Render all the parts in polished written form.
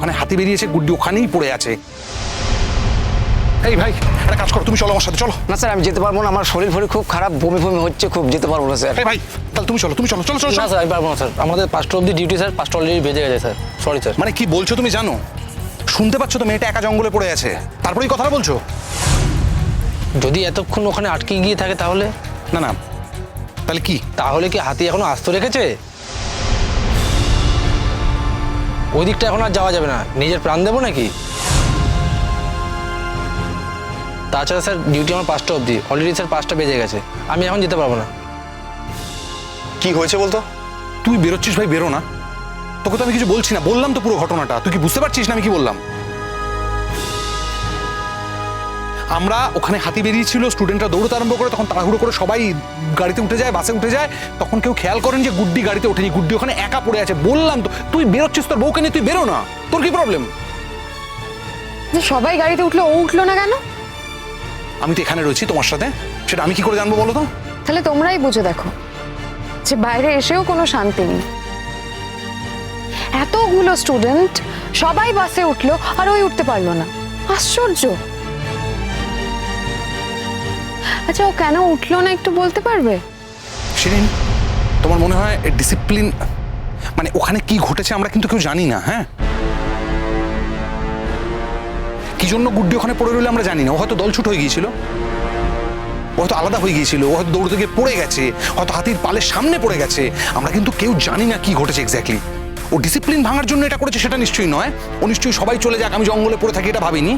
ওখানে হাতি বেরিয়েছে, গুড্ডি ওখানেই পড়ে আছে। এই ভাই একটা কাজ করো, তুমি চলো আমার সাথে, চলো। না স্যার আমি যেতে পারবো না, আমার শরীর ফরীর খুব খারাপ, বমি ফমি হচ্ছে খুব, যেতে পারবো না স্যার। এই ভাই তাহলে তুমি চলো, তুমি চলো, চলো চলো। না স্যার আমি পারবো না স্যার, আমাদের 5টা অবধি ডিউটি স্যার, 5টা অলরেডি বেজে গেছে স্যার, সরি স্যার। মানে কি বলছো তুমি জানো? শুনতে পাচ্ছ তো মেয়েটা একা জঙ্গলে পড়ে আছে, তারপরে এই কথাটা বলছো? যদি এতক্ষণ ওখানে আটকে গিয়ে থাকে তাহলে? না না, তাহলে কি? তাহলে কি হাতি এখনো আস্ত রেখেছে? ওই দিকটা এখন আর যাওয়া যাবে না, নিজের প্রাণ দেবো নাকি? তাছাড়া স্যার ডিউটি আমার 5টা অবধি, অলরেডি স্যার 5টা বেজে গেছে, আমি এখন যেতে পারবো না। কি হয়েছে বলতো? তুই বেরোচ্ছিস ভাই, বেরো না। তোকে তো আমি কিছু বলছি না, বললাম তো পুরো ঘটনাটা, তুই কি বুঝতে পারছিস না আমি কি বললাম? আমরা ওখানে হাতি বেরিয়েছিল, স্টুডেন্টরা দৌড়তে আরম্ভ করে, তখন তাড়াহুড়ো করে সবাই গাড়িতে উঠে যায়, বাসে উঠে যায়, তখন কেউ খেয়াল করেন যে গুড্ডি গাড়িতে ওঠেনি, গুড্ডি ওখানে একা পড়ে আছে। বললাম তো তুই বেরোচ্ছিস, তোর বউকে নিয়ে তুই বেরো না, তোর কি প্রবলেম? যে সবাই গাড়িতে উঠলো, ও উঠলো না কেন? আমি তো এখানে রয়েছি তোমার সাথে, সেটা আমি কি করে জানবো বলো তো? তাহলে তোমরাই বুঝে দেখো যে বাইরে এসেও কোনো শান্তি নেই। এতগুলো স্টুডেন্ট সবাই বাসে উঠলো আর ওই উঠতে পারলো না, আশ্চর্য। আচ্ছা ও কেন উঠলো না একটু বলতে পারবে? শিরিন, তোমার মনে হয় ডিসিপ্লিন, মানে ওখানে কি ঘটেছে আমরা কিন্তু কেউ জানি না। হ্যাঁ, কি জন্য গুড্ডি ওখানে পড়ে রইলে আমরা জানি না। ও হয়তো দলছুট হয়ে গিয়েছিল, ও হয়তো আলাদা হয়ে গিয়েছিল, ও হয়তো দৌড়তে গিয়ে পড়ে গেছে, হয়তো হাতির পালের সামনে পড়ে গেছে, আমরা কিন্তু কেউ জানি না কি ঘটেছে এক্স্যাক্টলি। ও ডিসিপ্লিন ভাঙার জন্য এটা করেছে সেটা নিশ্চয়ই নয়। ও নিশ্চয়ই সবাই চলে যাক, আমি জঙ্গলে পড়ে থাকি এটা ভাবিনি।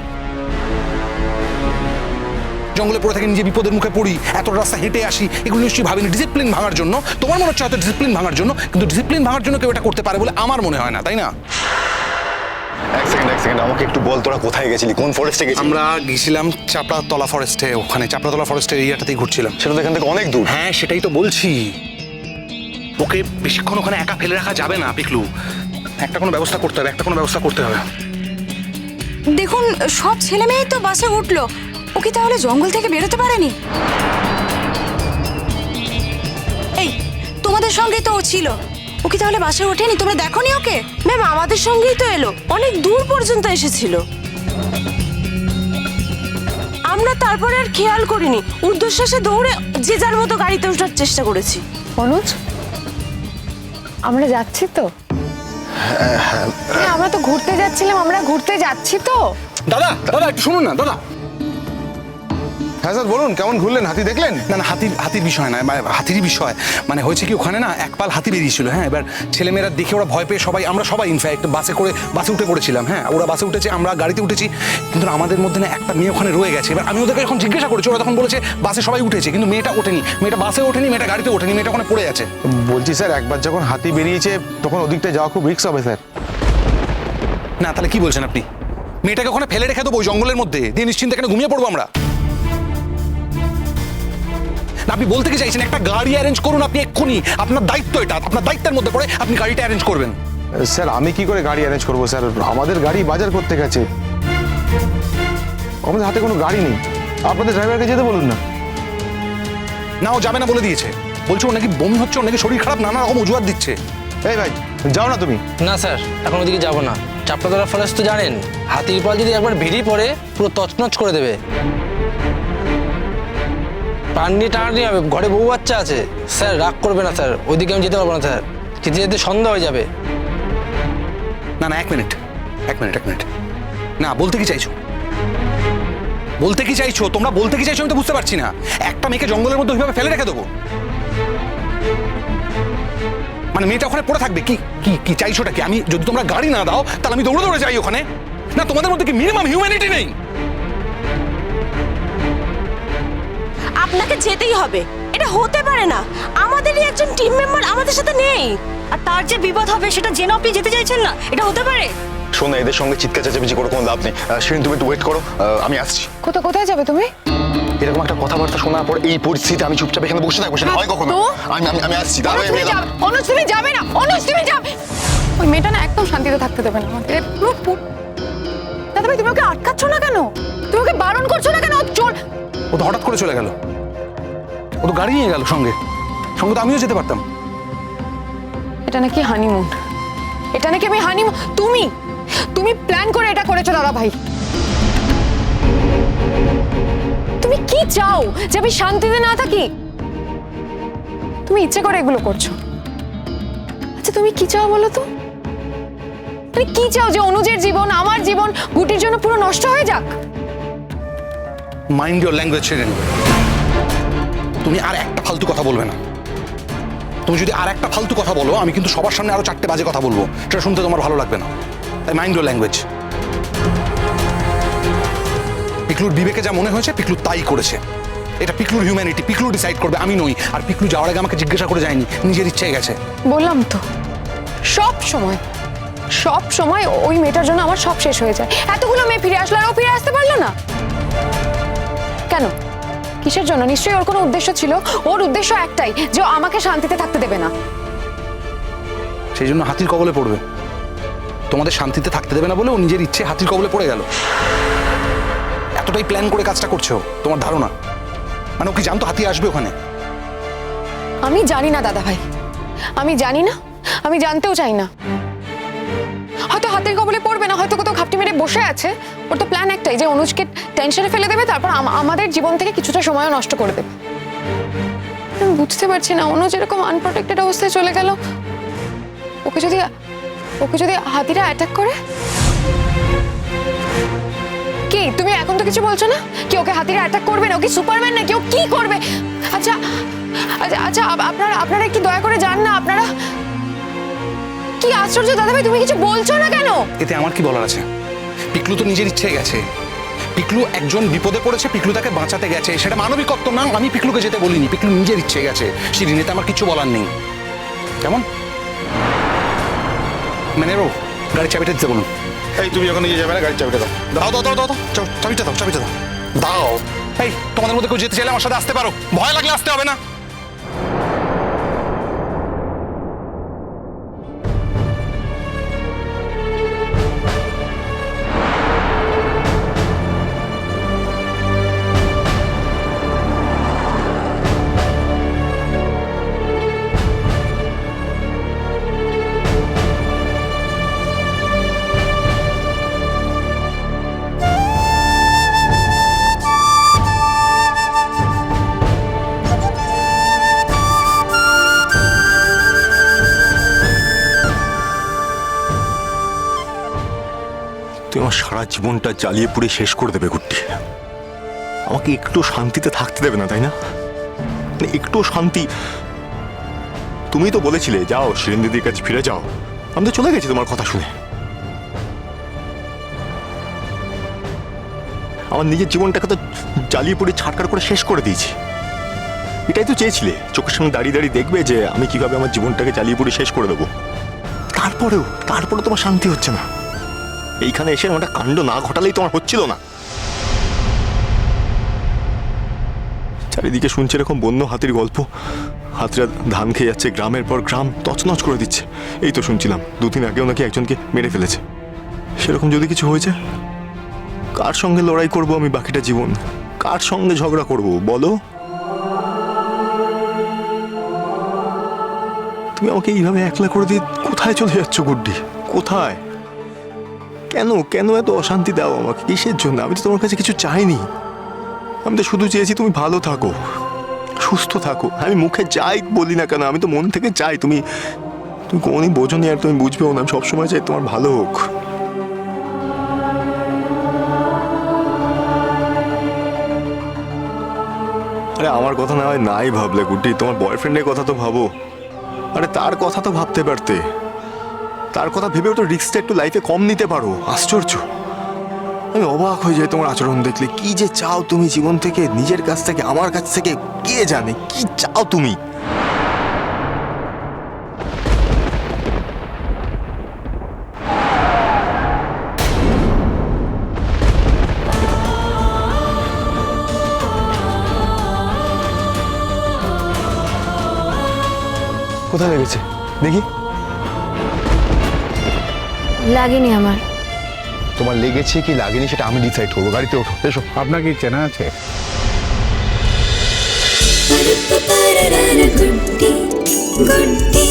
জঙ্গলে পড়ে থাকি, নিজে বিপদের মুখে পড়ি, এত রাস্তা হেঁটে আসি, এগুলো নিশ্চয়ই ভাবিনি ডিসিপ্লিন ভাঙার জন্য। তোমার মনে হচ্ছে হয়তো ডিসিপ্লিন ভাঙার জন্য, কিন্তু ডিসিপ্লিন ভাঙার জন্য কেউ এটা করতে পারে বলে আমার মনে হয় না, তাই না? এক সেকেন্ড আমাকে একটু বল, তোরা কোথায় গেছিলি, কোন ফরেস্টে গেছিলি? আমরা গেছিলাম চাপড়াতলা ফরেস্টে, ওখানে চাপড়াতলা ফরেস্টের এরিয়াটাতেই ঘুরছিলাম। সেটা তো এখান থেকে অনেক দূর। হ্যাঁ সেটাই তো বলছি, ওকে বেশিক্ষণ ওখানে একা ফেলে রাখা যাবে না পিকলু, একটা কোনো ব্যবস্থা করতে হবে, একটা কোনো ব্যবস্থা করতে হবে। দেখুন সব ছেলে মেয়ে তো বাসে উঠলো, ও কি তাহলে জঙ্গল থেকে বেরোতে পারেনি? এই তোমাদের সঙ্গেই তো ও ছিল, ও কি তাহলে বাসে ওঠেনি? তোমরা দেখোনি ওকে? ম্যাম আমাদের সঙ্গেই তো এলো, অনেক দূর পর্যন্ত এসেছিল, আমরা তারপরে আর খেয়াল করিনি, ঊর্ধ্বশ্বাসে দৌড়ে যে যার মতো গাড়িতে ওঠার চেষ্টা করেছি। অনুজ, আমরা যাচ্ছি তো? হ্যাঁ আমরা তো ঘুরতে যাচ্ছিলাম, আমরা ঘুরতে যাচ্ছি তো। দাদা দাদা একটু শুনুন না দাদা। হ্যাঁ স্যার বলুন, কেমন ঘুরলেন, হাতি দেখলেন? না না, হাতির বিষয় না, হাতিরই বিষয়। মানে হয়েছে কি, ওখানে না এক পাল হাতি বেরিয়েছিল। হ্যাঁ, এবার ছেলেমেয়েরা দেখে ওরা ভয় পেয়ে সবাই, আমরা সবাই ইনফ্যাক্ট বাসে উঠে পড়েছিলাম। হ্যাঁ, ওরা বাসে উঠেছে, আমরা গাড়িতে উঠেছি, কিন্তু আমাদের মধ্যে না একটা মেয়ে ওখানে রয়ে গেছে। এবার আমি ওদেরকে যখন জিজ্ঞাসা করেছি, ওরা তখন বলেছে বাসে সবাই উঠেছে, কিন্তু মেয়েটা ওঠেনি, মেয়েটা বাসে ওঠেনি, মেয়েটা গাড়িতে ওঠেনি, মেয়েটা ওখানে পড়ে আছে। বলছি স্যার, একবার যখন হাতি বেরিয়েছে তখন ওদিকটা যাওয়া খুব রিস্ক হবে স্যার। না তাহলে কি বলছেন আপনি? মেয়েটাকে ওখানে ফেলে রেখে দেবো ওই জঙ্গলের মধ্যে, দিয়ে নিশ্চিন্তে এখানে ঘুমিয়ে পড়বো আমরা? আপনি বলতে কি চাইছেন একটা গাড়ি অ্যারেঞ্জ করুন আপনি এক্ষুনি, আপনার দায়িত্ব এটা, আপনার দায়িত্বের মধ্যে পড়ে আপনি গাড়িটা অ্যারেঞ্জ করবেন। স্যার আমি কি করে গাড়ি অ্যারেঞ্জ করবো স্যার, আমাদের গাড়ি বাজার করতে গেছে, আমাদের হাতে কোনো গাড়ি নেই, আপনাদের ড্রাইভারকে যেতে বলুন না। না ও যাবে না বলে দিয়েছে, বলছে ওর নাকি বমি হচ্ছে, ওর নাকি শরীর খারাপ, নানা রকম অজুহাত দিচ্ছে। এই ভাই যাও না তুমি। না স্যার এখন ওদিকে যাবো না, চাপড়াতলা ফরেস্ট তো জানেন, হাতির পাল যদি একবার বেরিয়ে পড়ে পুরো তছনছ করে দেবে, পান নিয়ে টানাটানি হবে, ঘরে বউ বাচ্চা আছে। স্যার রাগ করবে না স্যার, ওইদিকে আমি যেতে পারবো না স্যার, যেতে যেতে সন্ধ্যা হয়ে যাবে। না না, এক মিনিট, না বলতে কি চাইছো, বলতে কি চাইছো তোমরা, বলতে কি চাইছো আমি তো বুঝতে পারছি না। একটা মেয়েকে জঙ্গলের মধ্যে ওইভাবে ফেলে রেখে দেবো? মানে মেয়েটা ওখানে পড়ে থাকবে? কি কি কি চাইছোটা কি? আমি যদি তোমরা গাড়ি না দাও তাহলে আমি দৌড়ে দৌড়ে যাই ওখানে? না তোমাদের মধ্যে কি মিনিমাম হিউম্যানিটি নেই? আপনাকে যেতেই হবে, এটা হতে পারে না, আমাদেরই একজন টিম মেম্বার আমাদের সাথে নেই, আর তার যে বিপদ হবে সেটা জেনে আপনি যেতে চাইছেন না, এটা হতে পারে? শোন, এদের সঙ্গে চিৎকার চেঁচামেচি করে কোনো লাভ নেই। শিরিন তুমি একটু ওয়েট করো, আমি আসছি। কোথায় যাবে তুমি? এরকম একটা কথাবার্তা শোনার পর এই পরিস্থিতি আমি চুপচাপ এখানে বসে থাকবো, সেটা হয় কখনো? আমি আসছি, দাঁড়াও। অনুজ তুমি যাবে না, অনুজ তুমি যাবে। ওই মেয়েটা না একদম শান্তিতে থাকতে দেবে না আমাদের। দাদা ভাই তুমি ওকে আটকাচ্ছ না কেন? তুমি ওকে বারণ করছো না কেন? চল। ও তো হঠাৎ করে চলে গেল, ও তো গাড়ি নিয়ে গেল সঙ্গে, সঙ্গে তো আমিও যেতে পারতাম। এটা নাকি হানিমুন, এটা নাকি আমি হানিমুন। তুমি তুমি প্ল্যান করে এটা করেছো দাদা ভাই। তুমি কি চাও যে আমি শান্তিতে না থাকি? তুমি ইচ্ছে করে এগুলো করছো। আচ্ছা তুমি কি চাও বলো তো? তুমি কি চাও যে অনুজের জীবন, আমার জীবন, গুটির জন্য পুরো নষ্ট হয়ে যাক? মাইন্ড ইওর ল্যাঙ্গুয়েজ শেরেন। তুমি আর একটা ফালতু কথা বলবে না। তুমি যদি আর একটা ফালতু কথা বলো, আমি কিন্তু সবার সামনে আরো 4টে বাজে কথা বলবো, সেটা শুনতে তোমার ভালো লাগবে না। তাই মাইন্ড ইওর ল্যাঙ্গুয়েজ। পিকলুর বিবেকে যা মনে হয়েছে পিকলু তাই করেছে। এটা পিকলুর হিউম্যানিটি, পিকলু ডিসাইড করবে, আমি নই। আর পিকলু যাওয়ার আগে আমাকে জিজ্ঞাসা করে যায়নি, নিজের ইচ্ছায় গেছে। বললাম তো, সব সময় ওই মেয়েটার জন্য আমার সব শেষ হয়ে যায়। এতগুলো মেয়ে ফিরে আসলো আর ও ফিরে আসতে পারলো না কেন? কিসের জন্য? নিশ্চয়ই ওর কোনো উদ্দেশ্য ছিল। ওর উদ্দেশ্য একটাই, যে ও আমাকে শান্তিতে থাকতে দেবে না। সেই জন্য হাতির কবলে পড়বে। তোমাদের শান্তিতে থাকতে দেবে না বলে ও নিজের ইচ্ছে হাতির কবলে পড়ে গেল। এতটাই প্ল্যান করে কাজটা করছো তোমার ধারণা? মানে ও কি জানতো হাতি আসবে ওখানে? আমি জানি না দাদা ভাই, আমি জানি না, আমি জানতেও চাই না। হয়তো হাতের কবলে পড়বে না, হয়তো কোথাও ঘাপটি মেরে বসে আছে। ওর তো প্ল্যান একটাই, যে অনুজকে টেনশনে ফেলে দেবে, তারপর আমাদের জীবন থেকে কিছুটা সময়ও নষ্ট করে দেবে। আমি বুঝতে পারছি না, অনুজ এরকম আনপ্রোটেক্টেড অবস্থায় চলে গেল। ওকে যদি হাতিরা অ্যাটাক করে? কি তুমি এখন তো কিছু বলছো না? কি ওকে হাতিরা অ্যাটাক করবে না? ও কি সুপারম্যান নাকি? ও কি করবে? আচ্ছা আচ্ছা আচ্ছা আপনারা একটু দয়া করে যান না। আপনারা কি আশ্চর্য দাদা ভাই, তুমি কিছু বলছো না কেন? এতে আমার কি বলার আছে? পিকলু তো নিজের ইচ্ছে গেছে। পিকলু একজন বিপদে পড়েছে, পিকলু তাকে বাঁচাতে গেছে, সেটা মানবিকত্ব না। আমি পিকলুকে যেতে বলিনি, পিকলু নিজের ইচ্ছে গেছে। শিরিনেতে আমার কিছু বলার নেই। কেমন ম্যানেরো, গাড়ির চাবিটা দিতে বলুন। এই তুমি যখন নিয়ে যাবে না, গাড়ির চাবিটা দাও। দাও চাবিটা দাও। এই তোমাদের মধ্যে কেউ যেতে চাইলে আমার সাথে আসতে পারো, ভয় লাগলে আসতে হবে না। তুই আমার সারা জীবনটা জ্বালিয়ে পুড়ে শেষ করে দেবে গুড্ডি। আমাকে একটু শান্তিতে থাকতে দেবে না, তাই না? মানে একটু শান্তি। তুমি তো বলেছিলে যাও শিরিন দিদির কাছে ফিরে যাও, আমি তো চলে গেছি তোমার কথা শুনে। আমার নিজের জীবনটাকে তো জ্বালিয়ে পুড়ে ছাড়কার করে শেষ করে দিয়েছি। এটাই তো চেয়েছিলে, চোখের সামনে দাঁড়িয়ে দাঁড়িয়ে দেখবে যে আমি কিভাবে আমার জীবনটাকে জ্বালিয়ে পুড়ে শেষ করে দেবো। তারপরেও তোমার শান্তি হচ্ছে না। এইখানে এসে একটা কাণ্ড না ঘটালেই তোমার হচ্ছিল না। চারিদিকে শুনছে এরকম বন্য হাতির গল্প। হাতিরা ধান খেয়ে যাচ্ছে, গ্রামের পর গ্রাম তছনছ করে দিচ্ছে। এই তো শুনছিলাম 2 দিন আগেও নাকি একজনকে মেরে ফেলেছে। সেরকম যদি কিছু হয়েছে, কার সঙ্গে লড়াই করব আমি বাকিটা জীবন? কার সঙ্গে ঝগড়া করব বলো? তুমি আমাকে এইভাবে একলা করে দিয়ে কোথায় চলে যাচ্ছ গুড্ডি? কোথায়? কেন এত অশান্তি দাও আমাকে? কিসের জন্য? আমি তো তোমার কাছে কিছু চাইনি। আমি তো শুধু চেয়েছি তুমি ভালো থাকো, সুস্থ থাকো। আমি মুখে যাই বলি না কেন, আমি তো মন থেকে চাই। তুমি কোনই বোঝনি আর তুমি বুঝবেও না। আমি সবসময় চাই তোমার ভালো হোক। আরে আমার কথা না হয় নাই ভাবলে গুড্ডি, তোমার বয়ফ্রেন্ডের কথা তো ভাবো। আরে তার কথা তো ভাবতে পারতে। তার কথা ভেবেও তো রিস্কটা একটু লাইফে কম নিতে পারো। আশ্চর্য, আমি অবাক হয়ে যাই তোমার আচরণ দেখলে। কি যে চাও তুমি জীবন থেকে, নিজের কাছ থেকে, আমার কাছ থেকে, কে জানে কি চাও তুমি। কোথায় লেগেছে দেখি? লাগেনি আমার। তোমার লেগেছে কি লাগেনি সেটা আমি ডিসাইড করবো। গাড়িতে ওঠো, এসো। আপনার কি চেনা আছে? গুড্ডি গুড্ডি